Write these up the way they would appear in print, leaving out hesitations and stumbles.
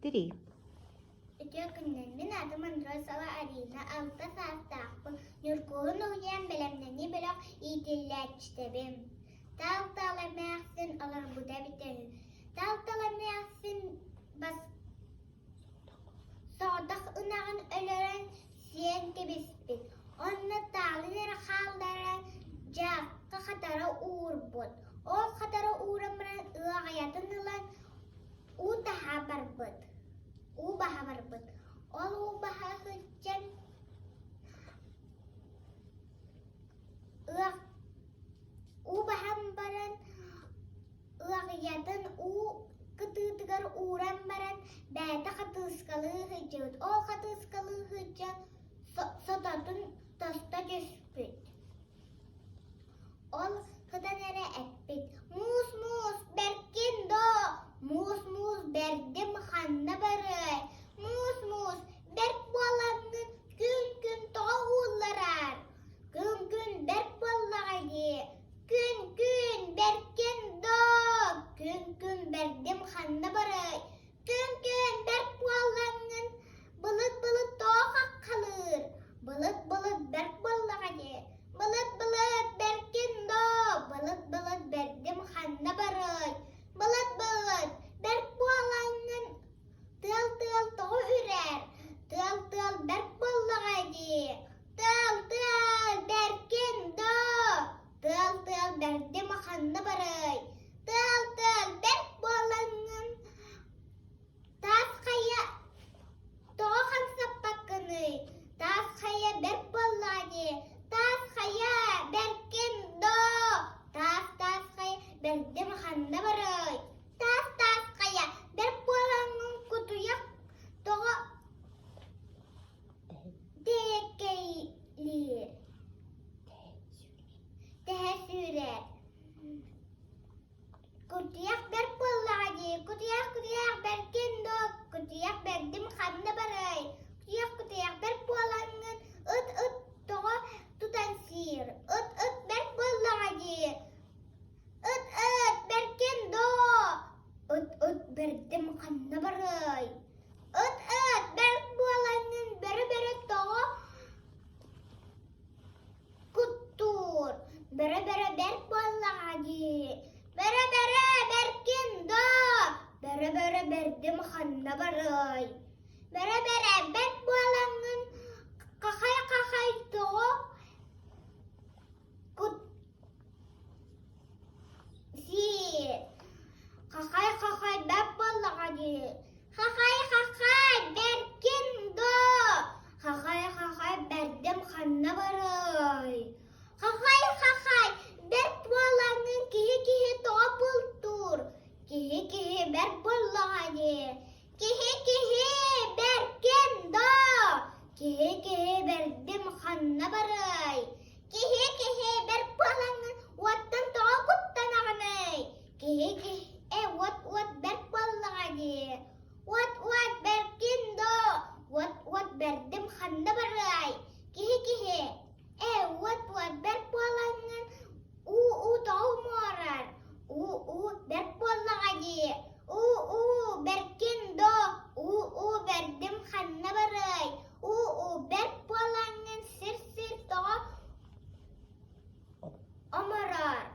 3. Ötüyökünlerinin adı Mandrosala Arina, altta sastaqpı, nürkuğun uyan belemneni bilok itilletçtebim. Taltalamaqsın alır bu da biterim. Taltalamaqsın bas soğdak ınağın ölören siyen tebispit. Onna tağlıdır xaldaran jaqqa xatara uğurbut. O xatara uğramıran ığayatın ılan u daha barbıt. U baha barbıt. Ol u baha hıccan ığ u baha baran ığayatın u kıtıtıgar uğram baran bäte xatıskalı hıccut. O xatıskalı hıccan sotatın tosta cüspüt. Ol hıdan ere etpit. Mus mus berkin do. Mus mus berdim xanna barı. Mus mus berk bolanın gün gün toğa uğullarar. Gün gün berk bollağayı. Gün gün berkin do. Gün gün berdim xanna barı. Gün gün berk bolanın bılık bılık toğa kalır. Bılık bılık berk bollağayı. Bılık bılık berkin do. Bılık bılık berdim xanna barı. Bılık bılık berk bolanın tıl tıl toğu ürer. Tıl tıl berk bollağayı. Tıl tıl berkin do. Tıl tıl berdim xanna barı. Tıl tıl berk bolanın tas kaya toğu xan sapakını. Tas kaya berk bollağayı. Tas kaya berkin do. Tas kaya berdim xanna barı. Tas kaya berk bolanın kutuyak toğu tekeylir. Tehe sürer. Kutuyak berk bollağayı. Kutuyak berkin do. Kutuyak berdim xanna barı. Kutuyak berk bolanın ıt toğu tutan sir. It berk bollağayı. It berkin do. It berdim xanna barı. It berk bolanın bere toğu kuttur. Bere berk bollağayı. Bere berkin do. Bere berdim xanna barı. Bere berk bolanın kakay toğu kut sir. Kakay berk bollağayı. Kakay berkin do. Kakay berdim xanna barı. Kakay berk bolanın kihi toğu bultur. Kihi berk bollağayı. Kihi berkin do. Kihi berdim xanna barı. Kihi berk bolanın wattan toğu kuttan ağanay. Kihi wat berk bollağayı. Wat berkin do. Wat berdim xanna barı. Kihi wat berk bolanın u toğu morar. U berk bollağayı. U berkin do. U berdim xanna barı. U berk bolanın sir toğu omarar.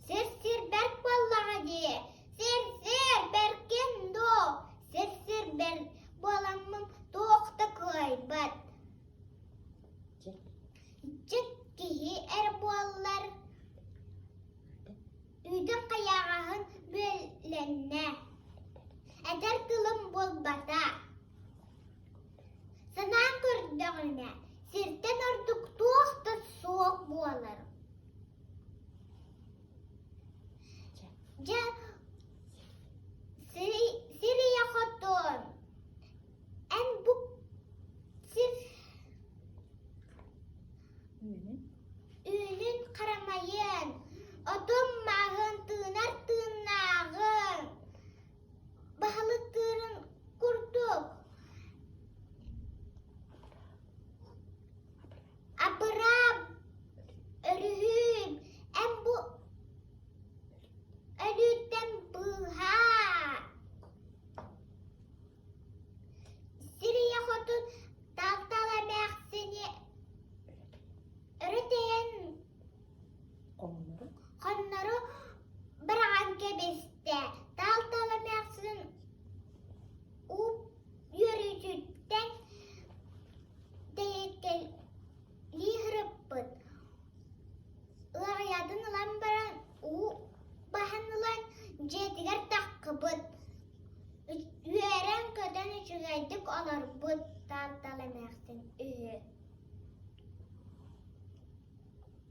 Sir berk bollağayı. Sir berkin do. Sir berk bolanın toğukta koybat. Cık kihi bollar. Üydün kayağın bölenne. Eder kılım bolbata. Sanan kırdığına. Sirten orduk toğukta soğuk bolar. Siriya hatun. En bu sir ünün karamayın. Odun mağın tığnağın. Bahalı tığın kurduk. Onları bir anke beste. Daldalamyaksın o yürüyüşten deyekeli hırıppıt. Lağyadın ulan baran o bahan ulan jetiger takkıbıt. Üeren köden üçügeydik olar bıt daldalamyaksın.